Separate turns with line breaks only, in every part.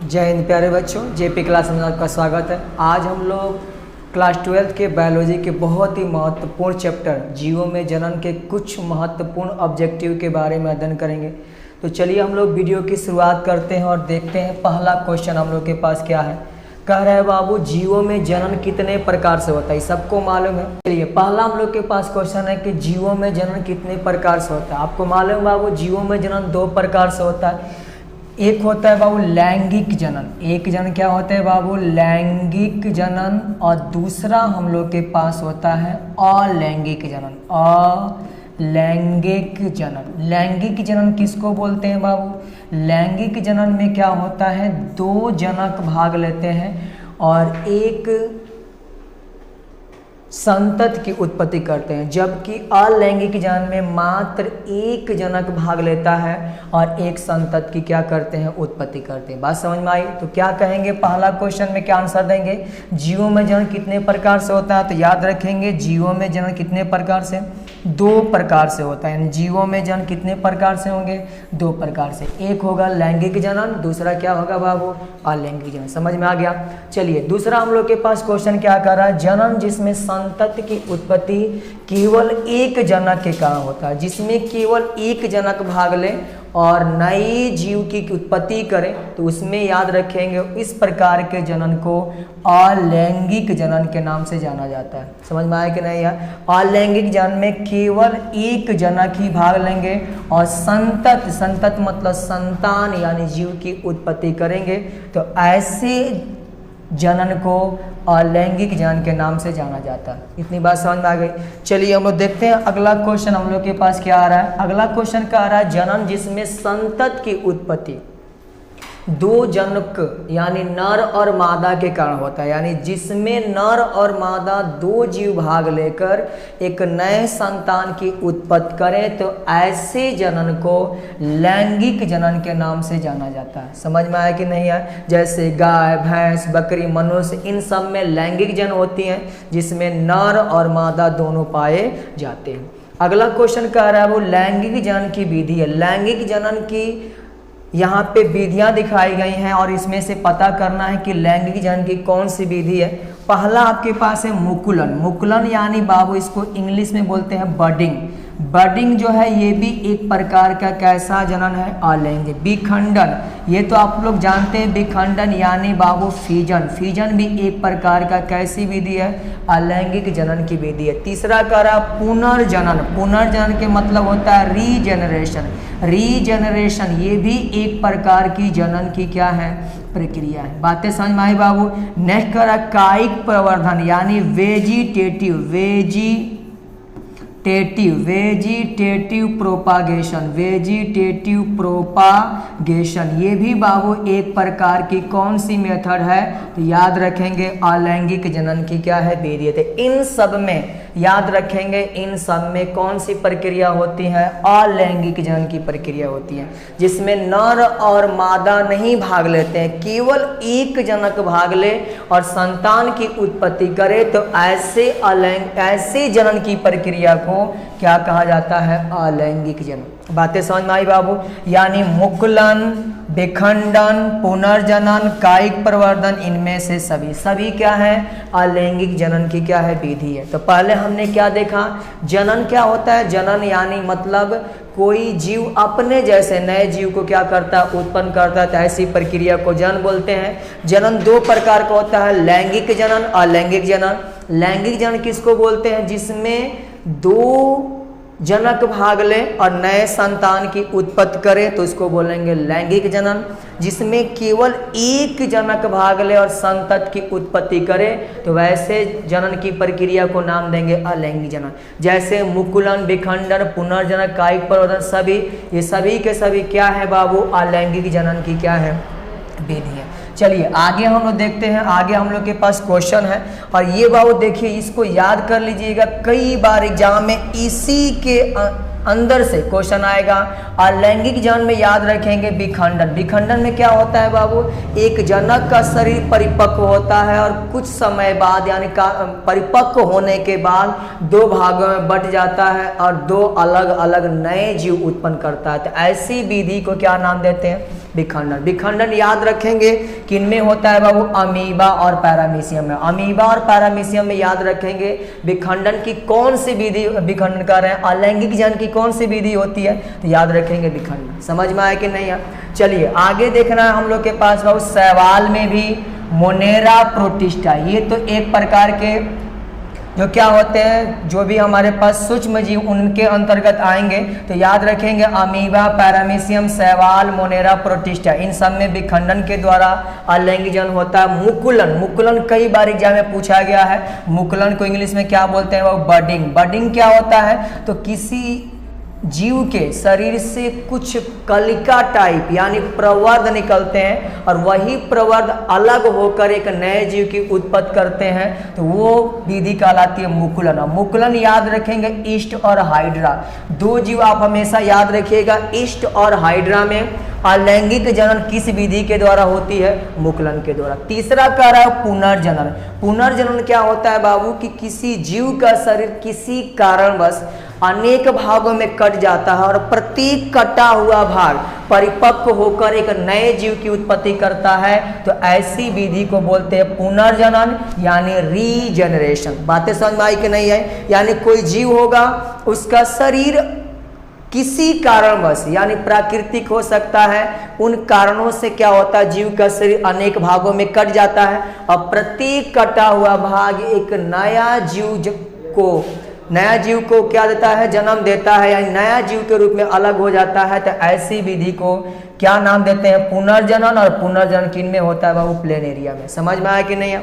जय हिंद प्यारे बच्चों, जेपी क्लास में आपका स्वागत है। आज हम लोग क्लास 12 के बायोलॉजी के बहुत ही महत्वपूर्ण चैप्टर जीवों में जनन के कुछ महत्वपूर्ण ऑब्जेक्टिव के बारे में अध्ययन करेंगे। तो चलिए हम लोग वीडियो की शुरुआत करते हैं और देखते हैं पहला क्वेश्चन हम लोग के पास क्या है। कह रहे हैं बाबू, जीवों में जनन कितने प्रकार से होता है, सबको मालूम है। चलिए पहला हम लोग के पास क्वेश्चन है कि जीवों में जनन कितने प्रकार से होता है। आपको मालूम है बाबू, जीवों में जनन दो प्रकार से होता है। एक होता है बाबू लैंगिक जनन, एक जनन क्या होता है बाबू, लैंगिक जनन, और दूसरा हम लोग के पास होता है अलैंगिक जनन। अलैंगिक जनन, लैंगिक जनन किसको बोलते हैं बाबू? लैंगिक जनन में क्या होता है, दो जनक भाग लेते हैं और एक संतति की उत्पत्ति करते हैं, जबकि अलैंगिक जनन में मात्र एक जनक भाग लेता है और एक संतति की क्या करते हैं, उत्पत्ति करते हैं। बात समझ में आई? तो क्या कहेंगे, पहला क्वेश्चन में क्या आंसर देंगे, जीवों में जनन कितने प्रकार से होता है। तो याद रखेंगे जीवों में जनन कितने प्रकार से, दो प्रकार से होता है। यानी जीवों में जनन कितने प्रकार से होंगे, दो प्रकार से। एक होगा लैंगिक जनन, दूसरा क्या होगा बाबू, अलैंगिक जनन। समझ में आ गया? चलिए दूसरा हम लोग के पास क्वेश्चन क्या कर रहा है, जनन जिसमें संतति की उत्पत्ति केवल एक जनक के कारण होता है, जिसमें केवल एक जनक भाग ले और नई जीव की उत्पत्ति करें, तो उसमें याद रखेंगे इस प्रकार के जनन को अलैंगिक जनन के नाम से जाना जाता है। समझ में आया कि नहीं यार? अलैंगिक जनन में केवल एक जनक ही भाग लेंगे और संतत मतलब संतान यानी जीव की उत्पत्ति करेंगे, तो ऐसे जनन को अलैंगिक जनन के नाम से जाना जाता है। इतनी बात समझ में आ गई? चलिए हम लोग देखते हैं अगला क्वेश्चन हम लोग के पास क्या आ रहा है। अगला क्वेश्चन क्या आ रहा है, जनन जिसमें संतति की उत्पत्ति दो जनक यानी नर और मादा के कारण होता है, यानी जिसमें नर और मादा दो जीव भाग लेकर एक नए संतान की उत्पत्ति करें, तो ऐसे जनन को लैंगिक जनन के नाम से जाना जाता है। समझ में आया कि नहीं है? जैसे गाय, भैंस, बकरी, मनुष्य, इन सब में लैंगिक जनन होती हैं, जिसमें नर और मादा दोनों पाए जाते हैं। अगला क्वेश्चन कह रहा है वो लैंगिक जनन की विधि है। लैंगिक जनन की यहाँ पे विधियां दिखाई गई हैं और इसमें से पता करना है कि लैंगिक जनन की कौन सी विधि है। पहला आपके पास है मुकुलन। मुकुलन यानी बाबू इसको इंग्लिश में बोलते हैं बडिंग। बडिंग जो है ये भी एक प्रकार का कैसा जनन है, अलैंगिक। विखंडन, ये तो आप लोग जानते हैं, विखंडन यानी बाबू फीजन। फीजन भी एक प्रकार का कैसी विधि है, अलैंगिक जनन की विधि है। तीसरा कह रहा पुनर्जनन। पुनर्जनन के मतलब होता है रीजेनरेशन। रीजेनरेशन ये भी एक प्रकार की जनन की क्या है, प्रक्रिया है। बातें समझ में आई बाबू? नेक्स्ट करा कायिक प्रवर्धन यानी वेजिटेटिव प्रोपागेशन। वेजिटेटिव प्रोपागेशन ये भी बाबू एक प्रकार की कौन सी मेथड है, तो याद रखेंगे अलैंगिक जनन की क्या है, विधि है। इन सब में याद रखेंगे, इन सब में कौन सी प्रक्रिया होती है, अलैंगिक जनन की प्रक्रिया होती है, जिसमें नर और मादा नहीं भाग लेते हैं, केवल एक जनक भाग ले और संतान की उत्पत्ति करे, तो ऐसे जनन की प्रक्रिया को क्या कहा जाता है, अलैंगिक जनन। बातें समझ में आई बाबू? यानी मुकुलन, विखंडन, पुनर्जनन, कायिक प्रवर्धन, इनमें से सभी क्या है, अलैंगिक जनन की क्या है, विधि है। तो पहले हमने क्या देखा, जनन क्या होता है। जनन यानी मतलब कोई जीव अपने जैसे नए जीव को क्या करता है, उत्पन्न करता है, तो ऐसी प्रक्रिया को जनन बोलते हैं। जनन दो प्रकार का होता है, लैंगिक जनन, अलैंगिक जनन। लैंगिक जनन किसको बोलते हैं, जिसमें दो जनक भाग ले और नए संतान की उत्पत्ति करे, तो इसको बोलेंगे लैंगिक जनन। जिसमें केवल एक जनक भाग ले और संतति की उत्पत्ति करे, तो वैसे जनन की प्रक्रिया को नाम देंगे अलैंगिक जनन। जैसे मुकुलन, विखंडन, पुनर्जनन, कायिक प्रवर्धन, ये सभी के सभी क्या है बाबू, अलैंगिक जनन की क्या है, विधि है। चलिए आगे हम लोग देखते हैं। आगे हम लोग के पास क्वेश्चन है और ये बाबू देखिए, इसको याद कर लीजिएगा, कई बार एग्जाम में इसी के अंदर से क्वेश्चन आएगा। अलैंगिक जनन में याद रखेंगे विखंडन। विखंडन में क्या होता है बाबू, एक जनक का शरीर परिपक्व होता है और कुछ समय बाद यानी परिपक्व होने के बाद दो भागों में बट जाता है और दो अलग अलग नए जीव उत्पन्न करता है। तो ऐसी विधि को क्या नाम देते हैं, विखंडन। विखंडन याद रखेंगे किन में होता है बाबू, अमीबा और पैरामीशियम में। अमीबा और पैरामीशियम में याद रखेंगे विखंडन की कौन सी विधि विखंडन कर रहे हैं, अलैंगिक जनन की कौन सी विधि होती है, तो याद रखेंगे विखंडन। समझ में आया कि नहीं है? चलिए आगे देखना है हम लोग के पास बाबू शैवाल में भी मोनेरा प्रोटिस्टा, ये तो एक प्रकार के जो क्या होते हैं, जो भी हमारे पास सूक्ष्म जीव उनके अंतर्गत आएंगे। तो याद रखेंगे अमीबा, पैरामीशियम, शैवाल, मोनेरा प्रोटिस्टा, इन सब में विखंडन के द्वारा अलैंगिक जनन होता है। मुकुलन, मुकुलन कई बार एग्जाम में पूछा गया है। मुकुलन को इंग्लिश में क्या बोलते हैं वो, बडिंग। बडिंग क्या होता है, तो किसी जीव के शरीर से कुछ कलिका टाइप यानी प्रवर्ध निकलते हैं और वही प्रवर्ध अलग होकर एक नए जीव की उत्पत्ति करते हैं, तो वो विधि कहलाती है मुकुलन। मुकुलन याद रखेंगे ईस्ट और हाइड्रा, दो जीव आप हमेशा याद रखिएगा। ईस्ट और हाइड्रा में अलैंगिक जनन किस विधि के द्वारा होती है, मुकुलन के द्वारा। तीसरा कह रहा है पुनर्जनन। पुनर्जनन क्या होता है बाबू, कि किसी जीव का शरीर किसी कारणवश अनेक भागों में कट जाता है और प्रत्येक कटा हुआ भाग परिपक्व होकर एक नए जीव की उत्पत्ति करता है, तो ऐसी विधि को बोलते हैं पुनर्जनन यानी रीजनरेशन। बातें समझ में आई कि नहीं है? यानी कोई जीव होगा, उसका शरीर किसी कारणवश यानी प्राकृतिक हो सकता है, उन कारणों से क्या होता है, जीव का शरीर अनेक भागों में कट जाता है और प्रत्येक कटा हुआ भाग एक नया जीव को क्या देता है, जन्म देता है, यानी नया जीव के रूप में अलग हो जाता है। तो ऐसी विधि को क्या नाम देते हैं, पुनर्जनन। और पुनर्जनन किन में होता है बाबू, प्लेन एरिया में। समझ में आया कि नहीं है?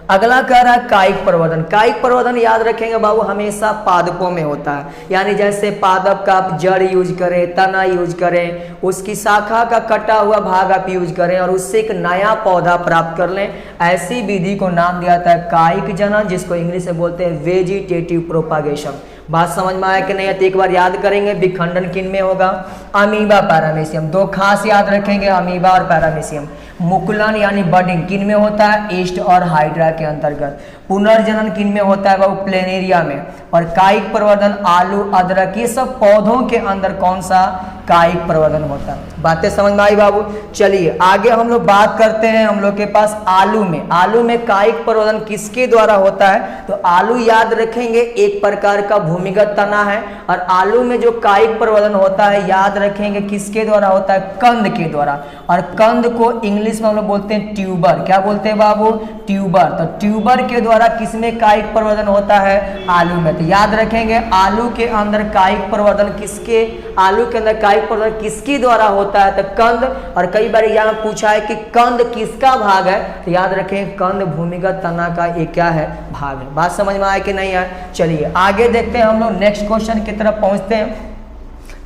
अगला कह रहा है कायिक प्रवर्धन। कायिक प्रवर्धन याद रखेंगे बाबू हमेशा पादपों में होता है, यानी जैसे पादप का आप जड़ यूज करें, तना यूज करें, उसकी शाखा का कटा हुआ भाग आप यूज करें और उससे एक नया पौधा प्राप्त कर लें, ऐसी विधि को नाम दिया जाता है कायिक जनन, जिसको इंग्लिश में बोलते हैं वेजिटेटिव प्रोपागेशन। बात समझ में आया कि नहीं है? तो एक बार याद करेंगे विखंडन किन में होगा, अमीबा, पैरामीशियम। दो खास याद रखेंगे अमीबा और पैरामीशियम। मुकुलन यानी बडिंग किन में होता है, ईस्ट और हाइड्रा के अंतर्गत। पुनर्जनन किन में होता है वो, प्लेनेरिया में। और कायिक प्रवर्धन आलू, अदरक, ये सब पौधों के अंदर कौन सा कायिक प्रवर्धन होता है। बातें समझ में आई बाबू? चलिए आगे हम लोग बात करते हैं हम लोग के पास आलू में। आलू में कायिक प्रवर्धन किसके द्वारा होता है, तो आलू याद रखेंगे एक प्रकार का भूमिगत तना है और आलू में जो कायिक प्रवर्धन होता है याद रखेंगे किसके द्वारा होता है, कंद के द्वारा। और कंद को इंग्लिश में हम लोग बोलते हैं ट्यूबर। क्या बोलते हैं बाबू, ट्यूबर। तो ट्यूबर के द्वारा किसमें कायिक प्रवर्धन होता है, आलू में। तो याद रखेंगे आलू के अंदर कायिक प्रवर्धन किसके, आलू के अंदर कायिक प्रवर्धन किसके द्वारा होता है, तो कंद। और कई बार यहाँ पूछा है कि कंद किसका भाग है, तो याद रखें कंद भूमिगत तना का एक क्या है, भाग है। बात समझ में आया कि नहीं है? चलिए आगे देखते हैं हम लोग नेक्स्ट क्वेश्चन की तरफ पहुंचते हैं।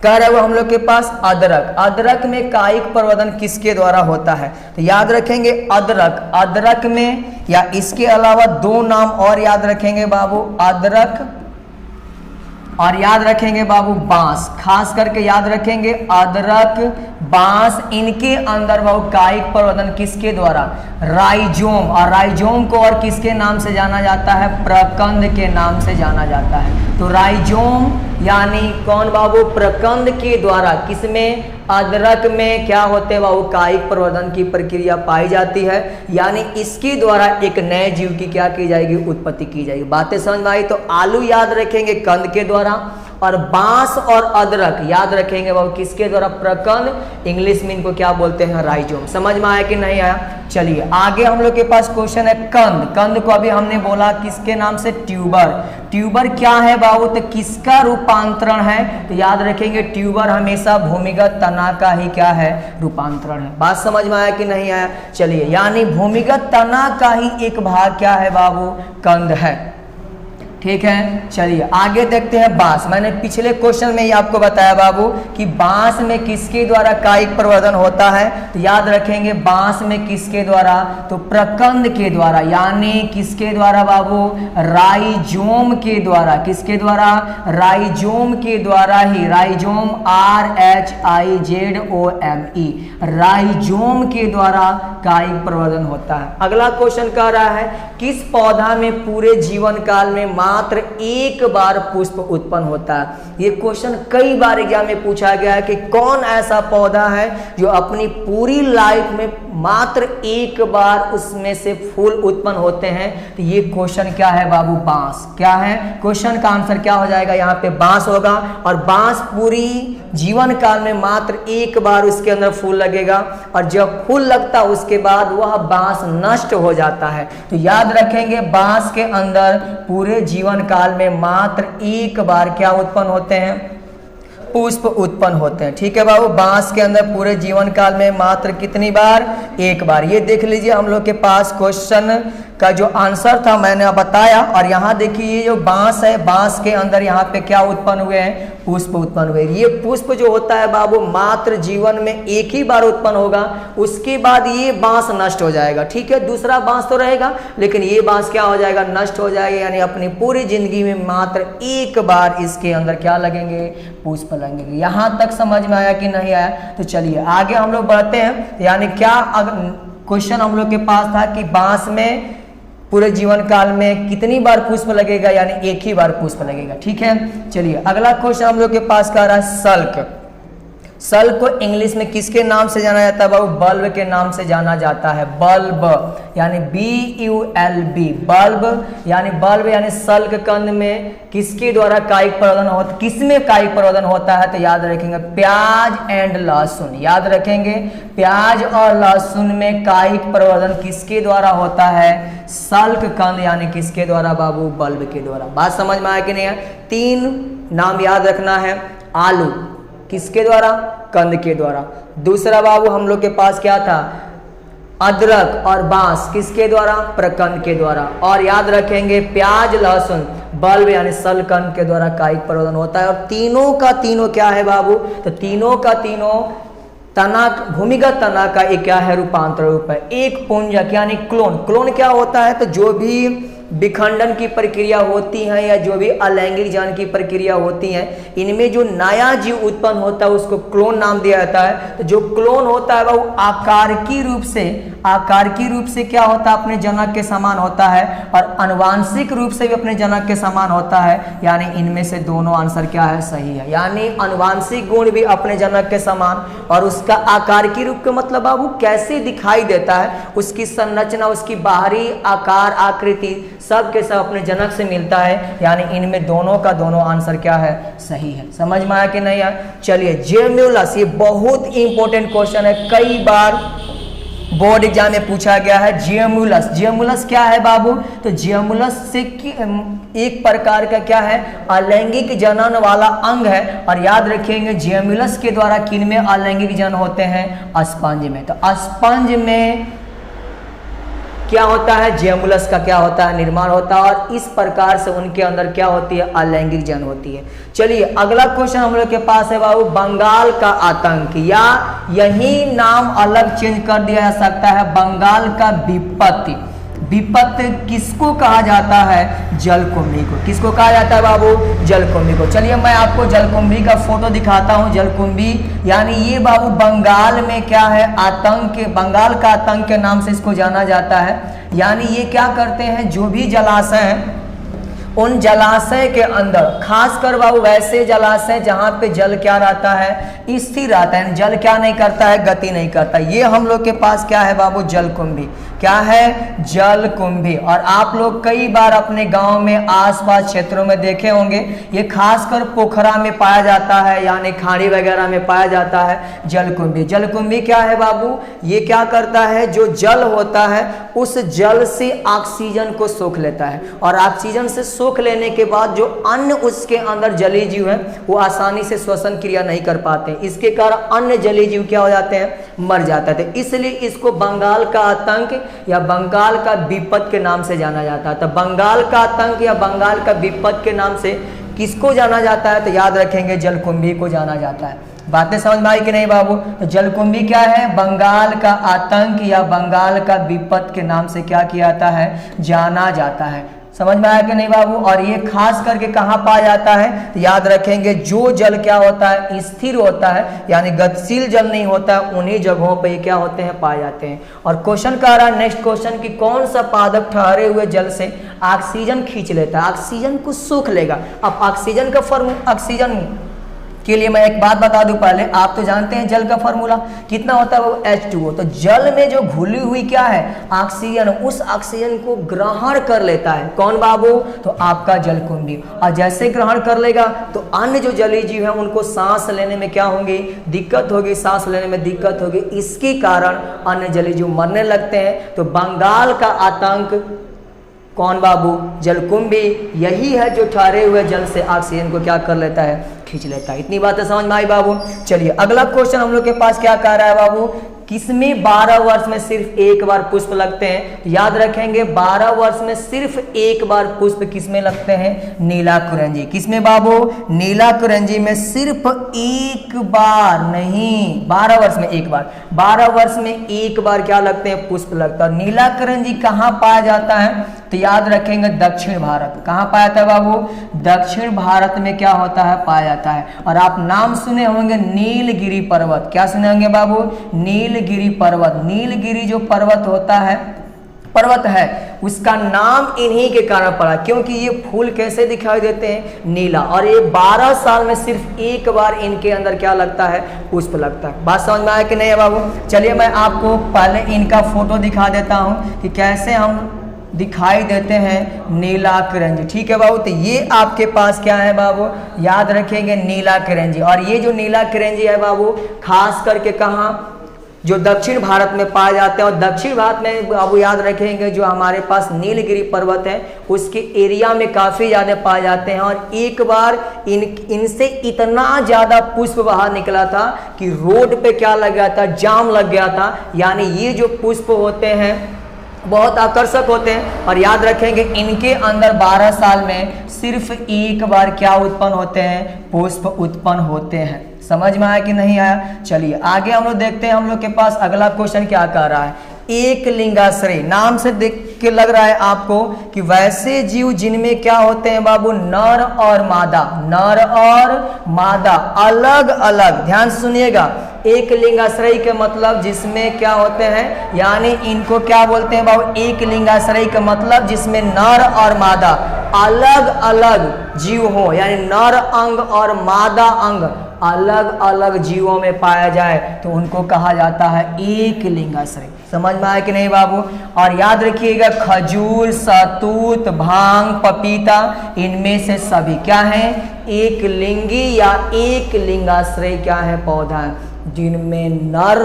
कह रहे वो हम लोग के पास अदरक। अदरक में कायिक प्रवर्धन किसके द्वारा होता है, तो याद रखेंगे अदरक। अदरक में या इसके अलावा दो नाम और याद रखेंगे बाबू, अदरक और याद रखेंगे बाबू बांस। खास करके याद रखेंगे अदरक, बांस, इनके अंदर बाबू कायिक प्रवर्धन किसके द्वारा, राइजोम। और राइजोम को और किसके नाम से जाना जाता है, प्रकंद के नाम से जाना जाता है। तो राइजोम यानी कौन बाबू, प्रकंद के द्वारा किसमें, अदरक में क्या होते हैं बाबू, कायिक प्रवर्धन की प्रक्रिया पाई जाती है, यानी इसके द्वारा एक नए जीव की क्या की जाएगी, उत्पत्ति की जाएगी। बातें समझ में आई? तो आलू याद रखेंगे कंद के द्वारा और बांस और अदरक याद रखेंगे बाबू किसके द्वारा, प्रकंद। इंग्लिश में इनको क्या बोलते हैं, राइजोम। समझ में आया कि नहीं आया? चलिए आगे हम लोग के पास क्वेश्चन है कंद। कंद को अभी हमने बोला किसके नाम से, ट्यूबर। ट्यूबर क्या है बाबू, तो किसका रूपांतरण है, तो याद रखेंगे ट्यूबर हमेशा भूमिगत तना का ही क्या है, रूपांतरण है। बात समझ में आया कि नहीं आया? चलिए यानी भूमिगत तना का ही एक भाग क्या है बाबू, कंद है। ठीक है, चलिए आगे देखते हैं बांस। मैंने पिछले क्वेश्चन में ही आपको बताया बाबू कि बांस में किसके द्वारा कायिक प्रवर्धन होता है, तो याद रखेंगे बांस में किसके द्वारा, तो प्रकंद के द्वारा, यानी किसके द्वारा बाबू, राइजोम के द्वारा। किसके द्वारा, राइजोम के द्वारा ही, राइजोम RHIZOME, राइजोम के द्वारा कायिक प्रवर्धन होता है। अगला क्वेश्चन कह रहा है किस पौधा में पूरे जीवन काल में मात्र मात्र एक बार पुष्प उत्पन्न होता है। ये क्वेश्चन कई बार एग्जाम में पूछा गया है कि कौन ऐसा पौधा है जो अपनी पूरी लाइफ में मात्र एक बार उसमें से फूल उत्पन्न होते हैं। तो ये क्वेश्चन क्या है बाबू? बांस। क्या है क्वेश्चन का आंसर? क्या हो जाएगा यहाँ पे? बांस होगा। और बांस पूरी जीवन काल में मात्र एक बार उसके अंदर फूल लगेगा और जब फूल लगता है उसके बाद वह बांस नष्ट हो जाता है। तो याद रखेंगे बांस के अंदर पूरे जीवन काल में मात्र एक बार क्या उत्पन्न होते हैं? पुष्प उत्पन्न होते हैं। ठीक है बाबू, बांस के अंदर पूरे जीवन काल में मात्र कितनी बार? एक बार। ये देख लीजिए हम लोग के पास क्वेश्चन का जो आंसर था मैंने बताया। और यहाँ देखिए ये जो बांस है, बांस के अंदर यहाँ पे क्या उत्पन्न हुए हैं? पुष्प उत्पन्न हुए। ये पुष्प जो होता है बाबू मात्र जीवन में एक ही बार उत्पन्न होगा, उसके बाद ये बांस नष्ट हो जाएगा। ठीक है, दूसरा बांस तो रहेगा लेकिन ये बांस क्या हो जाएगा? नष्ट हो जाएगा। यानी अपनी पूरी जिंदगी में मात्र एक बार इसके अंदर क्या लगेंगे? पुष्प लगेंगे। यहाँ तक समझ में आया कि नहीं आया? तो चलिए आगे हम लोग बढ़ते हैं। यानी क्या क्वेश्चन हम लोग के पास था कि बांस में पूरे जीवन काल में कितनी बार पुष्प लगेगा? यानी एक ही बार पुष्प लगेगा। ठीक है, चलिए अगला क्वेश्चन हम लोग के पास का रहा है सल्क। सल्क को इंग्लिश में किसके नाम से जाना जाता है बाबू? बल्ब के नाम से जाना जाता है। बल्ब यानी BULB, बल्ब यानी बल्ब यानी सल्क कंद में किसके द्वारा कायिक प्रवर्धन होता? किसमें कायिक प्रवर्धन होता है? तो याद रखेंगे प्याज एंड लहसुन। याद रखेंगे प्याज और लहसुन में कायिक प्रवर्धन किसके द्वारा होता है? सल्क कंद यानी किसके द्वारा बाबू? बल्ब के द्वारा। बात समझ में आया कि नहीं है? तीन नाम याद रखना है। आलू किसके द्वारा? कंद के द्वारा। दूसरा बाबू हम लोग के पास क्या था? अदरक और बांस किसके द्वारा? प्रकंद के द्वारा। और याद रखेंगे प्याज लहसुन बल्ब यानी सलकंद के द्वारा कायिक प्रवर्धन होता है। और तीनों का तीनों क्या है बाबू? तो तीनों का तीनों तना, भूमिगत तना का एक क्या है? रूपांतर रूप है। एक पुंजक यानी क्लोन। क्लोन क्या होता है? तो जो भी विखंडन की प्रक्रिया होती है या जो भी अलैंगिक जनन की प्रक्रिया होती है, इनमें जो नया जीव उत्पन्न होता है उसको क्लोन नाम दिया जाता है। तो जो क्लोन होता है वो आकारकी रूप से क्या होता है? अपने जनक के समान होता है और आनुवांशिक रूप से भी अपने जनक के समान होता है। यानी इनमें से दोनों आंसर क्या है? सही है। यानी आनुवांशिक गुण भी अपने जनक के समान और उसका आकारकी रूप का मतलब बाबू कैसे दिखाई देता है, उसकी संरचना, उसकी बाहरी आकार आकृति सब के सब अपने जनक से मिलता है। यानी इनमें दोनों का दोनों आंसर क्या है? सही है। समझ में आया कि नहीं आया? चलिए जियोम्युलस, ये बहुत इंपॉर्टेंट क्वेश्चन है, कई बार बोर्ड एग्जाम में पूछा गया है। जियोम्युलस, जियोम्युलस क्या है बाबू? तो जियोम्युलस से एक प्रकार का क्या है? अलैंगिक जनन वाला अंग है। और याद रखेंगे जियोम्युलस के द्वारा किन में अलैंगिक जनन होते हैं? स्पंज में। तो स्पंज में क्या होता है? जियोम्युलस का क्या होता है? निर्माण होता है और इस प्रकार से उनके अंदर क्या होती है? अलैंगिक जनन होती है। चलिए अगला क्वेश्चन हम लोग के पास है बाबू बंगाल का आतंक, या यही नाम अलग चेंज कर दिया जा सकता है, बंगाल का विपत्ति। विपत्ति किसको कहा जाता है? जलकुंभी को। किसको कहा जाता है बाबू? जलकुंभी को। चलिए मैं आपको जलकुंभी का फोटो दिखाता हूँ। जलकुंभी यानी ये बाबू बंगाल में क्या है? आतंक, बंगाल का आतंक के नाम से इसको जाना जाता है। यानी ये क्या करते हैं? जो भी जलाशय हैं उन जलाशय के अंदर, खासकर बाबू वैसे जलाशय जहां पे जल क्या रहता है? स्थिर रहता है, जल क्या नहीं करता है? गति नहीं करता। ये हम लोग के पास क्या है बाबू? जलकुंभी। क्या है? जलकुंभी। और आप लोग कई बार अपने गांव में आसपास क्षेत्रों में देखे होंगे, ये खासकर पोखरा में पाया जाता है, यानी खाड़ी वगैरह में पाया जाता है जलकुंभी। जलकुंभी क्या है बाबू? ये क्या करता है? जो जल होता है उस जल से ऑक्सीजन को सोख लेता है और ऑक्सीजन से सोख लेने के बाद जो अन्य उसके अंदर जलीय जीव हैं वो आसानी से श्वसन क्रिया नहीं कर पाते हैं। इसके कारण अन्य जलीय जीव क्या हो जाते हैं? मर जाते थे। इसलिए इसको बंगाल का आतंक या बंगाल का विपत्ति के नाम से जाना जाता है। तो बंगाल का आतंक या बंगाल का विपत्ति के नाम से किसको जाना जाता है? तो याद रखेंगे जलकुंभी को जाना जाता है। बातें समझ में आई कि नहीं बाबू? तो जलकुंभी क्या है? बंगाल का आतंक या बंगाल का विपत्ति के नाम से क्या किया जाता है? जाना जाता है। समझ में आया कि नहीं बाबू। और ये खास करके कहाँ पाया जाता है, तो याद रखेंगे जो जल क्या होता है, स्थिर होता है, यानी गतिशील जल नहीं होता है, उन्हीं जगहों पे ये क्या होते हैं, पाए जाते हैं। और क्वेश्चन कह रहा है नेक्स्ट क्वेश्चन कि कौन सा पादप ठहरे हुए जल से ऑक्सीजन खींच लेता है, ऑक्सीजन को सोख लेगा। अब ऑक्सीजन का ऑक्सीजन के लिए मैं एक बात बता दूं पहले, आप तो जानते हैं जल का फॉर्मूला कितना होता है, वो H2O। तो जल में जो घुली हुई क्या है, ऑक्सीजन, उस ऑक्सीजन को ग्रहण कर लेता है कौन बाबू, तो आपका जलकुंभी। और जैसे ग्रहण कर लेगा तो अन्य जो जलीय जीव है उनको सांस लेने में क्या होंगी, दिक्कत होगी, सांस लेने में दिक्कत होगी। इसके कारण अन्य जलीय जीव मरने लगते हैं। तो बंगाल का आतंक कौन बाबू, जलकुंभी, यही है जो ठहरे हुए जल से ऑक्सीजन को क्या कर लेता है, खींच लेता है। इतनी बातें समझ में आई बाबू। चलिए अगला क्वेश्चन हम लोग के पास क्या कह रहा है बाबू, किसमें 12 वर्ष में सिर्फ एक बार पुष्प लगते हैं। तो याद रखेंगे 12 वर्ष में सिर्फ एक बार पुष्प किसमें लगते हैं, नीलाकुरंजी। किसमें बाबू, नीलाकुरंजी में सिर्फ एक बार, नहीं 12 वर्ष में एक बार, 12 वर्ष में एक बार क्या लगते हैं, पुष्प लगता है। नीलाकुरंजी कहाँ पाया जाता है, तो याद रखेंगे दक्षिण भारत। कहाँ पाया जाता है बाबू, दक्षिण भारत में क्या होता है, पाया जाता है। और आप नाम सुने होंगे नीलगिरी पर्वत, क्या सुने होंगे बाबू, नीलगिरी पर्वत। नीलगिरी जो पर्वत होता है, पर्वत है, उसका नाम इन्हीं के कारण पड़ा, क्योंकि ये फूल कैसे दिखाई देते हैं, नीला। और ये 12 साल में सिर्फ एक बार इनके अंदर क्या लगता है, पुष्प लगता है। बात समझ में आया कि नहीं है बाबू। चलिए मैं आपको पहले इनका फोटो दिखा देता हूं कि कैसे हम दिखाई देते हैं नीलाकुरंजी। ठीक है बाबू, तो ये आपके पास क्या है बाबू, याद रखेंगे नीलाकुरंजी। और ये जो नीलाकुरंजी है बाबू खास करके कहाँ, जो दक्षिण भारत में पाए जाते हैं। और दक्षिण भारत में बाबू याद रखेंगे जो हमारे पास नीलगिरी पर्वत है उसके एरिया में काफ़ी ज़्यादा पाए जाते हैं। और एक बार इनसे इतना ज़्यादा पुष्प बाहर निकला था कि रोड पे क्या लग गया था, जाम लग गया था। यानी ये जो पुष्प होते हैं बहुत आकर्षक होते हैं। और याद रखेंगे इनके अंदर 12 साल में सिर्फ एक बार क्या उत्पन्न होते हैं, पुष्प उत्पन्न होते हैं। समझ में आया कि नहीं आया। चलिए आगे हम लोग देखते हैं, हम लोग के पास अगला क्वेश्चन क्या कह रहा है, एक लिंगाश्रय। नाम से देख के लग रहा है आपको कि वैसे जीव जिनमें क्या होते हैं बाबू, नर और मादा, नर और मादा अलग अलग, ध्यान से सुनिएगा। एक लिंगाश्रय के मतलब जिसमें क्या होते हैं, यानी इनको क्या बोलते हैं बाबू, एक लिंगाश्रय का मतलब जिसमें नर और मादा अलग अलग जीव हो, यानी नर अंग और मादा अंग अलग अलग जीवों में पाया जाए तो उनको कहा जाता है एक लिंगाश्रय। समझ में आया कि नहीं बाबू। और याद रखिएगा खजूर, सहतूत, भांग, पपीता, इनमें से सभी क्या है, एक लिंगी या एक लिंगाश्रय क्या है, पौधा है जिनमें नर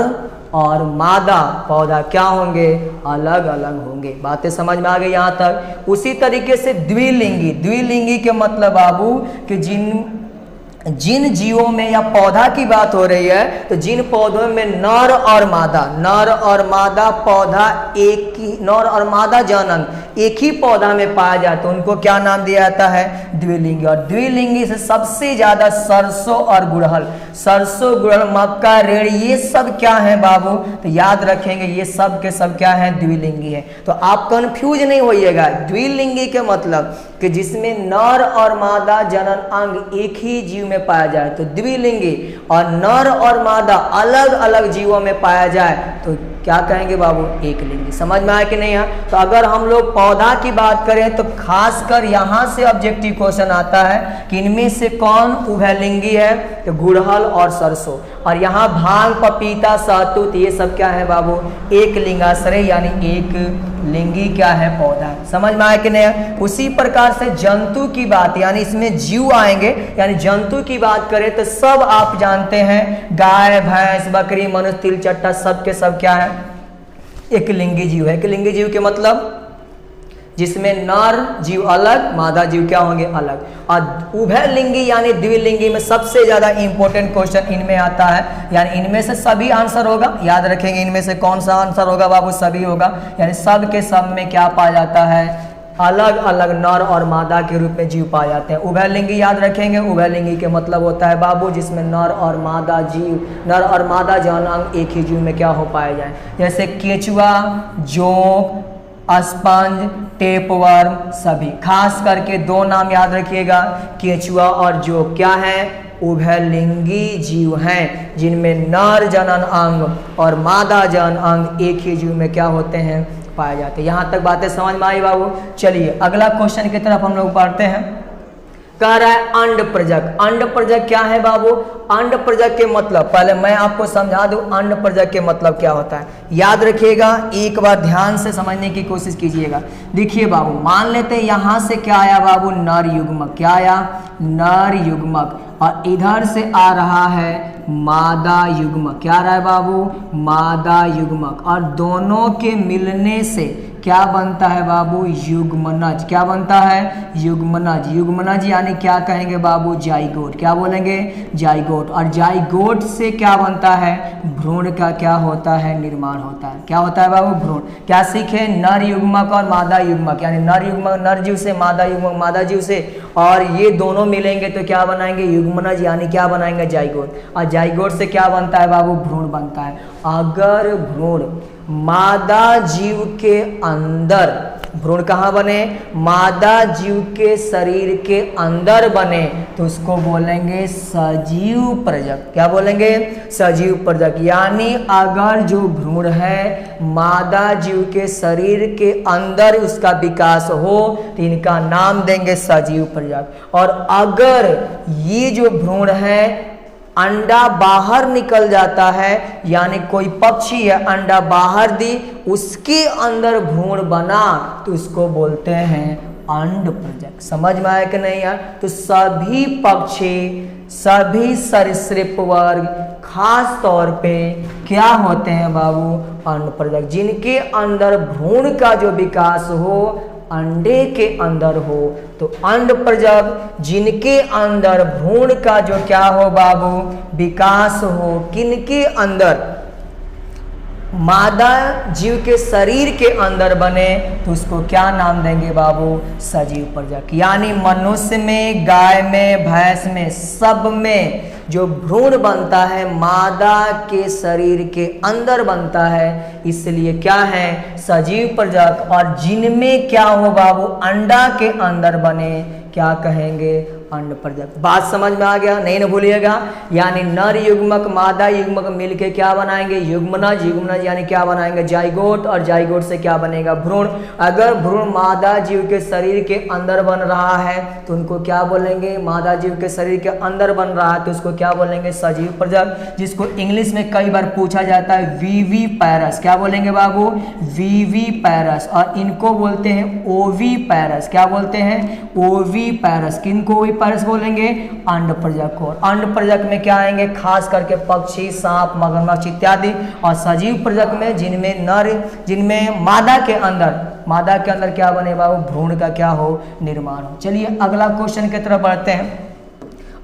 और मादा पौधा क्या होंगे, अलग अलग होंगे। बातें समझ में आ गई यहाँ तक। उसी तरीके से द्विलिंगी, द्विलिंगी के मतलब बाबू कि जिन जीवों में या पौधा की बात हो रही है तो जिन पौधों में नर और मादा पौधा एक ही, नर और मादा जनन एक ही पौधा में पाया जाता है उनको क्या नाम दिया जाता है, द्विलिंगी। और द्विलिंगी से सबसे ज्यादा सरसों और गुड़हल, सरसों गुड़हल मक्का रेड़ ये सब क्या है बाबू, तो याद रखेंगे ये सब के सब क्या है, द्विलिंगी है। तो आप कंफ्यूज नहीं होइएगा, द्विलिंगी के मतलब कि जिसमें नर और मादा जनन अंग एक ही जीव में पाया जाए तो द्विलिंगी, और नर और मादा अलग अलग जीवों में पाया जाए तो क्या कहेंगे बाबू, एक लिंगी। समझ में आया कि नहीं है। तो अगर हम लोग पौधा की बात करें तो खासकर यहाँ से ऑब्जेक्टिव क्वेश्चन आता है कि इनमें से कौन उभयलिंगी है, तो गुड़हल और सरसों। और यहाँ भांग, पपीता, सहतूत ये सब क्या है बाबू, एक लिंगाश्रय यानी एक लिंगी क्या है, पौधा है। समझ में आया कि नहीं। उसी प्रकार से जंतु की बात, यानी इसमें जीव आएंगे, यानी जंतु की बात करें तो सब आप जानते हैं गाय, भैंस, बकरी, मनुष्य, तिल, चट्टा सब के सब क्या है, एक लिंगी जीव है। एक लिंगी जीव के मतलब जिसमें नर जीव अलग, मादा जीव क्या होंगे, अलग। और उभयलिंगी यानी द्विलिंगी में सबसे ज्यादा इंपॉर्टेंट क्वेश्चन इनमें आता है, यानी इनमें से सभी आंसर होगा। याद रखेंगे इनमें से कौन सा आंसर होगा बाबू, सभी होगा। यानी सब के सब में क्या पाया जाता है, अलग अलग नर और मादा के रूप में जीव पाए जाते हैं। उभयलिंगी याद रखेंगे, उभयलिंगी के मतलब होता है बाबू जिसमें नर और मादा जीव, नर और मादा जन अंग एक ही जीव में क्या हो पाए जाए। जैसे केचुआ, जोंक, स्पंज, टेपवर्म सभी। खास करके दो नाम याद रखिएगा, केंचुआ और जोंक क्या है, उभयलिंगी जीव हैं, जिनमें नर जनन अंग और मादा जनन अंग एक ही जीव में क्या होते हैं, पाए जाते हैं। यहाँ तक बातें समझ में आई बाबू। चलिए अगला क्वेश्चन की तरफ हम लोग पढ़ते हैं। कह रहा है अंड प्रजक। अंड प्रजक क्या है बाबू? अंड प्रजक के मतलब पहले मैं आपको समझा दूं, अंड प्रजक के मतलब क्या होता है, याद रखिएगा, एक बार ध्यान से समझने की कोशिश कीजिएगा। देखिए बाबू, मान लेते हैं यहां से क्या आया बाबू, नर युग्मक। क्या आया? नर युग्मक। और इधर से आ रहा है मादा युग्मक। क्या आ रहा है बाबू? मादा युग्मक। और दोनों के मिलने से क्या बनता है बाबू? युग्मनज। क्या बनता है? युग्मनज। युग्मनज यानी क्या कहेंगे बाबू? जाइगोट। क्या बोलेंगे? जाइगोट। और जाइगोट से क्या बनता है? भ्रूण का क्या होता है? निर्माण होता है। क्या होता है बाबू? भ्रूण। क्या सीखे? नर युग्मक और मादा युग्मक, यानी नर युग्मक नर जीव से, मादा युग्मक मादा जीव से, और ये दोनों मिलेंगे तो क्या बनाएंगे? युग्मनज, यानी क्या बनाएंगे? जाइगोट। और जाइगोट से क्या बनता है बाबू? भ्रूण बनता है। अगर भ्रूण मादा जीव के अंदर, भ्रूण कहाँ बने? मादा जीव के शरीर के अंदर बने तो उसको बोलेंगे सजीव प्रजक। क्या बोलेंगे? सजीव प्रजक। यानी अगर जो भ्रूण है मादा जीव के शरीर के अंदर उसका विकास हो तो इनका नाम देंगे सजीव प्रजक। और अगर ये जो भ्रूण है अंडा बाहर निकल जाता है, यानी कोई पक्षी है अंडा बाहर दी, उसके अंदर भ्रूण बना तो उसको बोलते हैं अंड प्रजक। समझ में आया कि नहीं यार? तो सभी पक्षी, सभी सरीसृप वर्ग खास तौर पे क्या होते हैं बाबू? अंड प्रजक, जिनके अंदर भ्रूण का जो विकास हो अंडे के अंदर हो तो अंड प्रजक। जिनके अंदर भ्रूण का जो क्या हो बाबू? विकास हो। किनके अंदर? मादा जीव के शरीर के अंदर बने तो उसको क्या नाम देंगे बाबू? सजीव प्रजक। यानी मनुष्य में, गाय में, भैंस में, सब में जो भ्रूण बनता है मादा के शरीर के अंदर बनता है, इसलिए क्या है? सजीव प्रजक। और जिनमें क्या हो बाबू? अंडा के अंदर बने, क्या कहेंगे? अंड प्रजक। बात समझ में आ गया? नहीं ना भूलिएगा। यानी नर युग्मक मादा युग्मक मिलके क्या बनाएंगे? युग्मनज। युग्मनज यानी क्या बनाएंगे? जाइगोट। और जाइगोट से क्या बनेगा? भ्रूण। अगर भ्रूण मादा जीव के शरीर के अंदर बन रहा है तो उनको क्या बोलेंगे? मादा जीव के शरीर के अंदर बन रहा है तो उसको क्या बोलेंगे? सजीव प्रजक, जिसको इंग्लिश में कई बार पूछा जाता है वीवी पैरस। क्या बोलेंगे बाबू? वीवी पैरस। और इनको बोलते हैं ओवी पैरस। क्या बोलते हैं? ओवी पैरस। किनको ओवी पैरस बोलेंगे? अंड प्रजक को। अंड प्रजक में क्या आएंगे? खास करके पक्षी, सांप, मगरमच्छ इत्यादि। और सजीव प्रजक में जिनमें नर, जिनमें मादा के अंदर क्या बने बाबू? भ्रूण का क्या हो? निर्माण हो। चलिए अगला क्वेश्चन की तरफ बढ़ते हैं।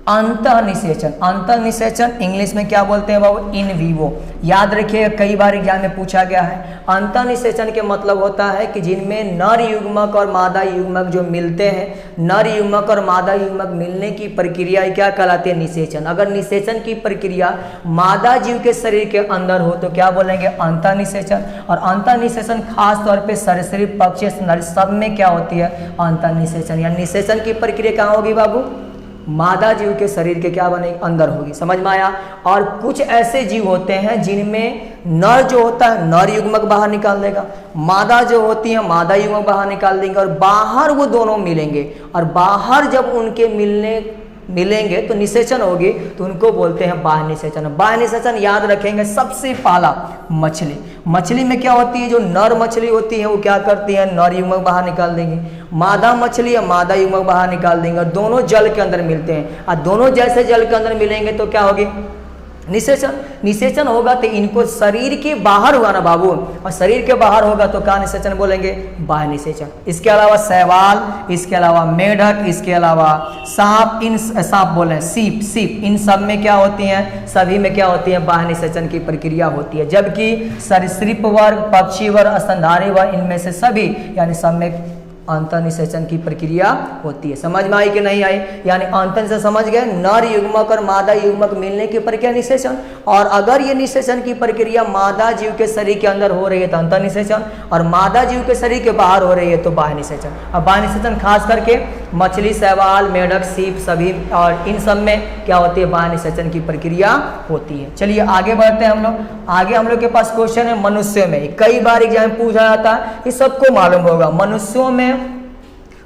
अंतःनिषेचन। अंतःनिषेचन इंग्लिश में क्या बोलते हैं बाबू? In vivo. याद रखिए, कई बार एग्जाम में पूछा गया है। अंतःनिषेचन के मतलब होता है कि जिनमें नर युग्मक और मादा युग्मक जो मिलते हैं, नर युग्मक और मादा युग्मक मिलने की प्रक्रिया क्या कहलाती है? निषेचन। अगर निषेचन की प्रक्रिया मादा जीव के शरीर के अंदर हो तो क्या बोलेंगे? अंतःनिषेचन। और अंतःनिषेचन खास तौर पे सरीसृप, पक्षी, सब में क्या होती है? अंतःनिषेचन। या निषेचन की प्रक्रिया कहाँ होगी बाबू? मादा जीव के शरीर के क्या बने? अंदर होगी। समझ में आया? और कुछ ऐसे जीव होते हैं जिनमें नर जो होता है नर युग्मक बाहर निकाल देगा, मादा जो होती है मादा युग्मक बाहर निकाल देंगे, और बाहर वो दोनों मिलेंगे। और बाहर जब उनके मिलेंगे तो निषेचन होगी, तो उनको बोलते हैं बाह्य निषेचन। बाह्य निषेचन याद रखेंगे, सबसे पहला मछली। मछली में क्या होती है? जो नर मछली होती है वो क्या करती है? नर युग्मक बाहर निकाल देंगे। मादा मछली या मादा युग्मक बाहर निकाल देंगे, और दोनों जल के अंदर मिलते हैं। और दोनों जैसे जल के अंदर मिलेंगे तो क्या होगी? निषेचन। निषेचन होगा तो इनको शरीर के बाहर हुआ ना बाबू, और शरीर के बाहर होगा तो क्या निषेचन बोलेंगे? बाह्य निषेचन। इसके अलावा शैवाल, इसके अलावा मेढक, इसके अलावा सांप, इन सांप बोले सीप, इन सब में क्या होती हैं? सभी में क्या होती है? बाह्य निषेचन की प्रक्रिया होती है। जबकि सरीसृप वर्ग, पक्षी वर्ग, स्तनधारी वर्ग, इनमें से सभी यानी सब में अंतःनिषेचन की प्रक्रिया होती है। समझ में आई कि नहीं आई? यानी अंतःनिषेचन समझ गए, नर युग्मक और मादा युग्मक मिलने की प्रक्रिया निषेचन, और अगर ये निषेचन की प्रक्रिया मादा जीव के शरीर के अंदर हो रही है तो अंतःनिषेचन, और मादा जीव के शरीर के बाहर हो रही है तो बाह्य निषेचन। अब बाह्य निषेचन खास करके मछली, शैवाल, मेढक, सीप सभी और इन सब में क्या होती है? बाह्य निषेचन की प्रक्रिया होती है। चलिए आगे बढ़ते हैं हम लोग। आगे हम लोग के पास क्वेश्चन है मनुष्यों में, कई बार एग्जाम पूछा जाता है, ये सबको मालूम होगा। मनुष्यों में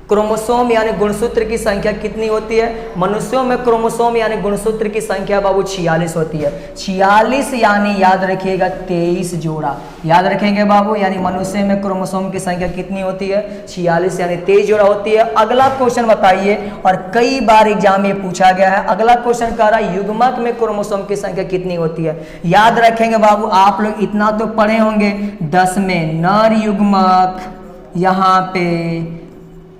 क्रोमोसोम यानी गुणसूत्र की संख्या कितनी होती है? मनुष्यों में क्रोमोसोम यानी गुणसूत्र की संख्या बाबू 46 होती है। 46 यानी याद रखिएगा 23 जोड़ा, याद रखेंगे बाबू। यानी मनुष्य में क्रोमोसोम की संख्या कितनी होती है? 46 यानी 23 जोड़ा होती है। अगला क्वेश्चन बताइए, और कई बार एग्जाम में पूछा गया है। अगला क्वेश्चन कह रहा है युग्मक में क्रोमोसोम की संख्या कितनी होती है? याद रखेंगे बाबू, आप लोग इतना तो पढ़े होंगे 10 में, नर युग्मक, यहाँ पे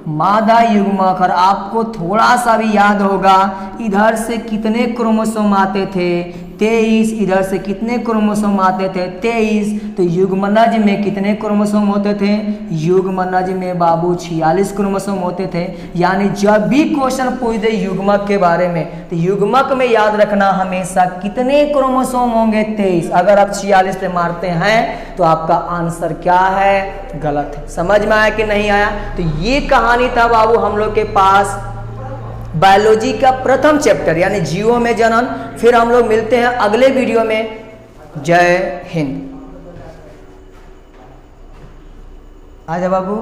मादा युग्मक, और आपको थोड़ा सा भी याद होगा इधर से कितने क्रोमोसोम आते थे? 23। इधर से कितने क्रोमोसोम आते थे? 23। तो युग्मनज में कितने क्रोमोसोम होते थे? युग्मनज में बाबू 46 क्रोमोसोम होते थे। यानी जब भी क्वेश्चन पूछ दे युग्मक के बारे में, तो युग्मक में याद रखना हमेशा कितने क्रोमोसोम होंगे? 23। अगर आप 46 से मारते हैं तो आपका आंसर क्या है? गलत है। समझ में आया कि नहीं आया? तो ये कहानी था बाबू हम लोग के पास बायोलॉजी का प्रथम चैप्टर यानी जीवों में जनन। फिर हम लोग मिलते हैं अगले वीडियो में। जय हिंद। आजा बाबू।